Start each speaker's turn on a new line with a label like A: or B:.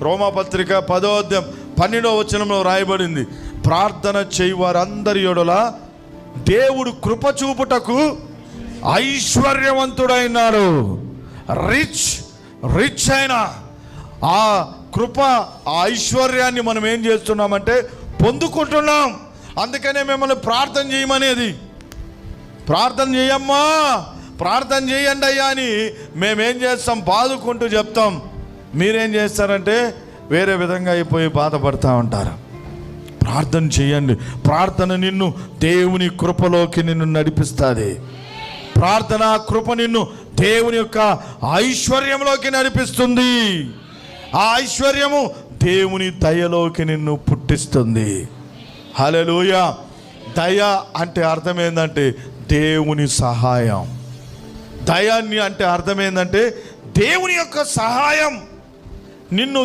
A: రోమాపత్రిక 10వ అధ్యాయం 12వ వచనంలో రాయబడింది, ప్రార్థన చేయి వారందరి యెడల దేవుడు కృప చూపుటకు ఐశ్వర్యవంతుడైనాడు. రిచ్ అయిన ఆ కృప, ఆ ఐశ్వర్యాన్ని మనం ఏం చేస్తున్నామంటే పొందుకుంటున్నాం. అందుకనే మిమ్మల్ని ప్రార్థన చేయమనేది. ప్రార్థన చేయమ్మా, ప్రార్థన చేయండి అయ్యా అని మేమేం చేస్తాం, బాదుకుంటూ చెప్తాం. మీరేం చేస్తారంటే వేరే విధంగా అయిపోయి బాధపడతా ఉంటారు. ప్రార్థన చేయండి. ప్రార్థన నిన్ను దేవుని కృపలోకి నిన్ను నడిపిస్తుంది. ప్రార్థన కృప నిన్ను దేవుని యొక్క ఐశ్వర్యంలోకి నడిపిస్తుంది. ఆ ఐశ్వర్యము దేవుని దయలోకి నిన్ను పుట్టిస్తుంది. హల్లెలూయా. దయ అంటే అర్థం ఏంటంటే దేవుని సహాయం. దయాన్ని అంటే అర్థం ఏంటంటే దేవుని యొక్క సహాయం. నిన్ను